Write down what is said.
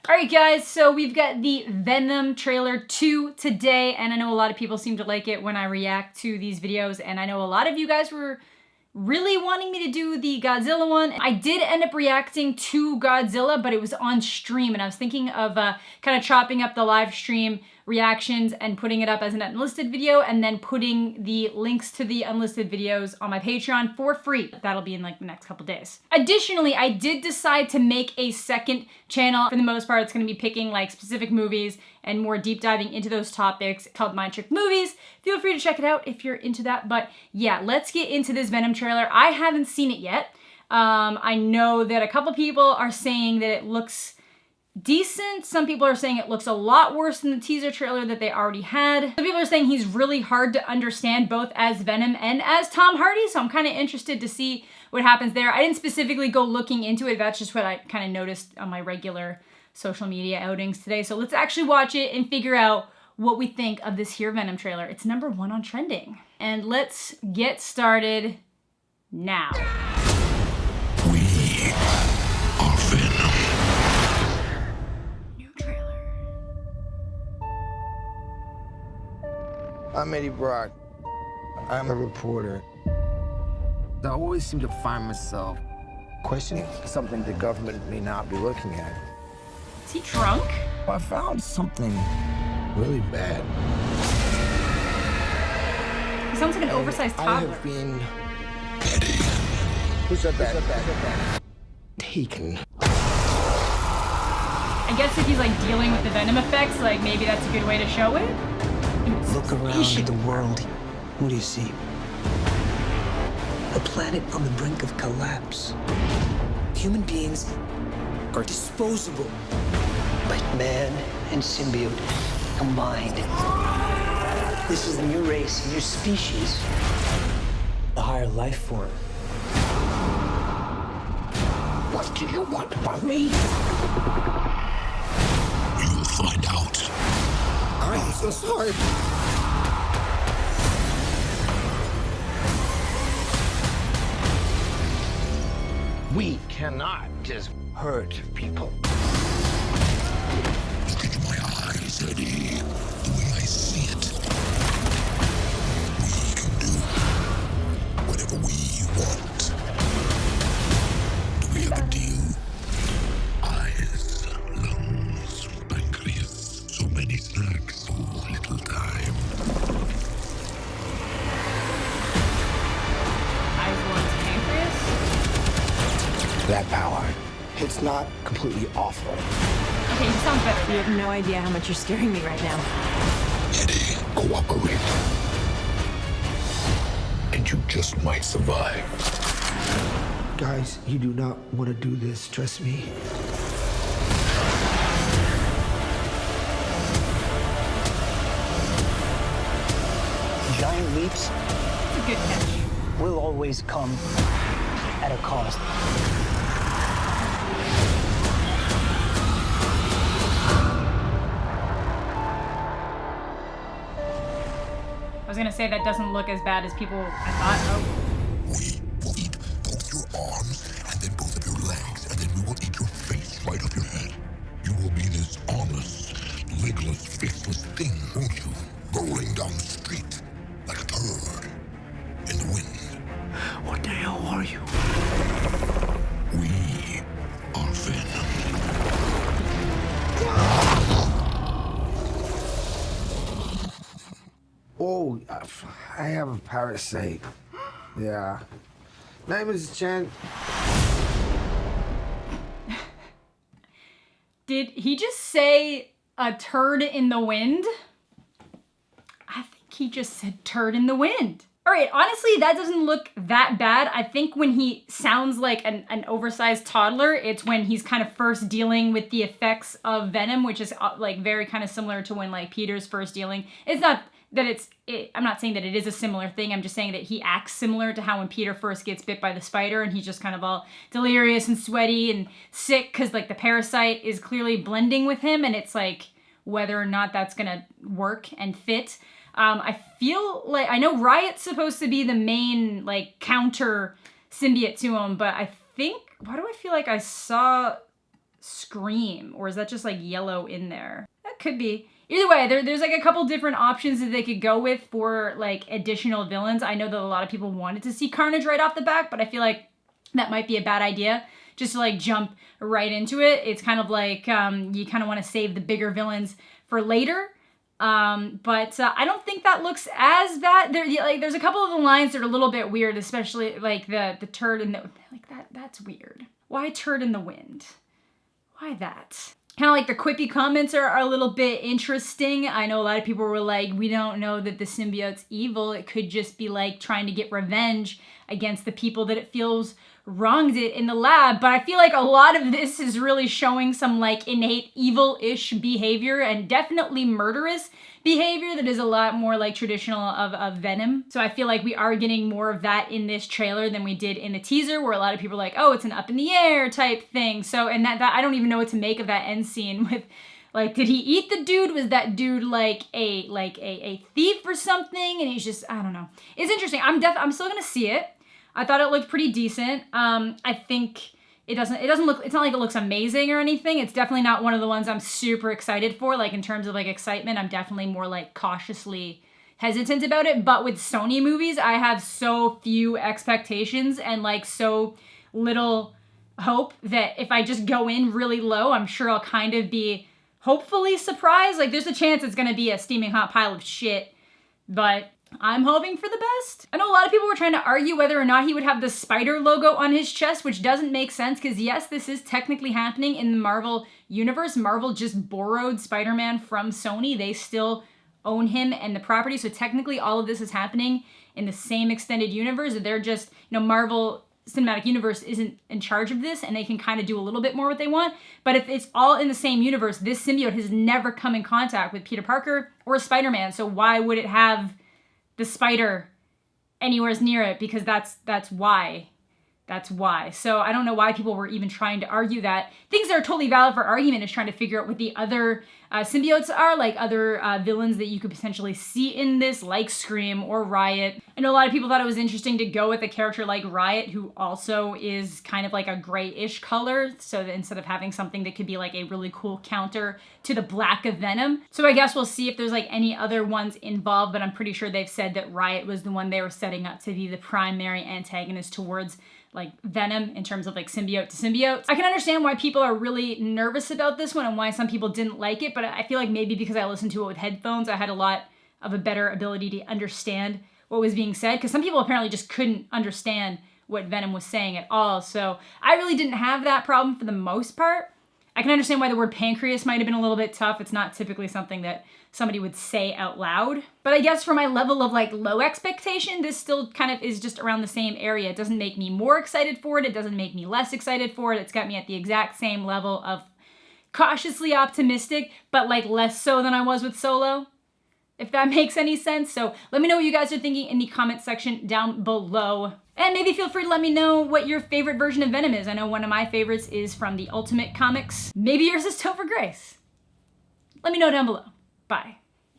All right, guys, so we've got the Venom trailer 2 today, and I know a lot of people seem to like it when I react to these videos, and I know a lot of you guys were really wanting me to do the Godzilla one. I did end up reacting to Godzilla, but it was on stream, and I was thinking of kind of chopping up the live stream reactions and putting it up as an unlisted video, and then putting the links to the unlisted videos on my Patreon for free. That'll be in like the next couple days. Additionally, I did decide to make a second channel. For the most part, it's gonna be picking like specific movies and more deep diving into those topics, called Mind Trick Movies. Feel free to check it out if you're into that. But yeah, let's get into this Venom trailer. I haven't seen it yet. I know that a couple people are saying that it looks decent. Some people are saying it looks a lot worse than the teaser trailer that they already had. Some people are saying he's really hard to understand both as Venom and as Tom Hardy, so I'm kind of interested to see what happens there. I didn't specifically go looking into it. That's just what I kind of noticed on my regular social media outings today. So let's actually watch it and figure out what we think of this here Venom trailer. It's #1 on trending. And let's get started now. We are Venom. I'm Eddie Brock. I'm a reporter. I always seem to find myself questioning something the government may not be looking at. Is he drunk? I found something really bad. He sounds like an oversized I toddler. have been... Who said that? Taken. I guess if he's like dealing with the Venom effects, like maybe that's a good way to show it. Look around at the world. What do you see? A planet on the brink of collapse. Human beings are disposable. But man and symbiote combined. This is a new race, a new species. A higher life form. What do you want from me? You'll find out. I'm so sorry. We cannot just hurt people. Look into my eyes, Eddie. The way I see it. We can do whatever we want. Do we have a deal? Eyes, lungs, pancreas, so many snacks, so little time. Eyes, lungs, pancreas? That power, it's not completely awful. Okay, you sound better. You have no idea how much you're scaring me right now. Eddie, cooperate. And you just might survive. Guys, you do not want to do this, trust me. Giant leaps That's a good catch. will always come at a cost. I was gonna say that doesn't look as bad as people I thought. Oh. We will eat both your arms and then both of your legs, and then we will eat your face right off your head. You will be this armless, legless, faceless thing, won't you? Rolling down the street like a turd in the wind. What the hell are you? We are Venom. Oh, I have a parasite. Yeah. Name is Chen. Did he just say a turd in the wind? I think he just said turd in the wind. All right, honestly, that doesn't look that bad. I think when he sounds like an oversized toddler, it's when he's kind of first dealing with the effects of Venom, which is like very kind of similar to when like Peter's first dealing. It's not that I'm not saying that it is a similar thing. I'm just saying that he acts similar to how when Peter first gets bit by the spider and he's just kind of all delirious and sweaty and sick because like the parasite is clearly blending with him, and it's like whether or not that's gonna work and fit. I feel like, I know Riot's supposed to be the main like counter symbiote to him, but I think, why do I feel like I saw Scream, or is that just like yellow in there? That could be. Either way, there's like a couple different options that they could go with for like additional villains. I know that a lot of people wanted to see Carnage right off the bat, but I feel like that might be a bad idea just to like jump right into it. It's kind of like you kind of want to save the bigger villains for later. But I don't think that looks as bad. There's a couple of the lines that are a little bit weird, especially like the turd in the, like that's weird. Why turd in the wind? Why that? Kind of like the quippy comments are a little bit interesting. I know a lot of people were like, we don't know that the symbiote's evil. It could just be like trying to get revenge against the people that it feels wronged it in the lab. But I feel like a lot of this is really showing some like innate evil-ish behavior and definitely murderous behavior that is a lot more like traditional of Venom. So I feel like we are getting more of that in this trailer than we did in the teaser, where a lot of people are like, oh, it's an up in the air type thing. So, and that I don't even know what to make of that end scene with, like, did he eat the dude? Was that dude like a thief or something? And he's just, I don't know. It's interesting. I'm still gonna see it. I thought it looked pretty decent. I think it doesn't look, it's not like it looks amazing or anything. It's definitely not one of the ones I'm super excited for. Like in terms of like excitement, I'm definitely more like cautiously hesitant about it. But with Sony movies, I have so few expectations and like so little hope that if I just go in really low, I'm sure I'll kind of be hopefully surprised. Like there's a chance it's gonna be a steaming hot pile of shit, but I'm hoping for the best. I know a lot of people were trying to argue whether or not he would have the spider logo on his chest, which doesn't make sense because yes, this is technically happening in the Marvel universe. Marvel just borrowed Spider-Man from Sony. They still own him and the property. So technically all of this is happening in the same extended universe. They're just, you know, Marvel Cinematic Universe isn't in charge of this and they can kind of do a little bit more what they want. But if it's all in the same universe, this symbiote has never come in contact with Peter Parker or Spider-Man. So why would it have the spider anywhere near it? Because that's why. That's why. So I don't know why people were even trying to argue that. Things that are totally valid for argument is trying to figure out what the other symbiotes are, like other villains that you could potentially see in this, like Scream or Riot. I know a lot of people thought it was interesting to go with a character like Riot, who also is kind of like a grayish color, so that instead of having something that could be like a really cool counter to the black of Venom. So I guess we'll see if there's like any other ones involved, but I'm pretty sure they've said that Riot was the one they were setting up to be the primary antagonist towards like Venom in terms of like symbiote to symbiote. I can understand why people are really nervous about this one and why some people didn't like it, but I feel like maybe because I listened to it with headphones, I had a lot of a better ability to understand what was being said, because some people apparently just couldn't understand what Venom was saying at all. So I really didn't have that problem for the most part. I can understand why the word pancreas might have been a little bit tough. It's not typically something that somebody would say out loud. But I guess for my level of like low expectation, this still kind of is just around the same area. It doesn't make me more excited for it. It doesn't make me less excited for it. It's got me at the exact same level of cautiously optimistic, but like less so than I was with Solo, if that makes any sense. So let me know what you guys are thinking in the comment section down below. And maybe feel free to let me know what your favorite version of Venom is. I know one of my favorites is from the Ultimate Comics. Maybe yours is Topher Grace. Let me know down below. Bye.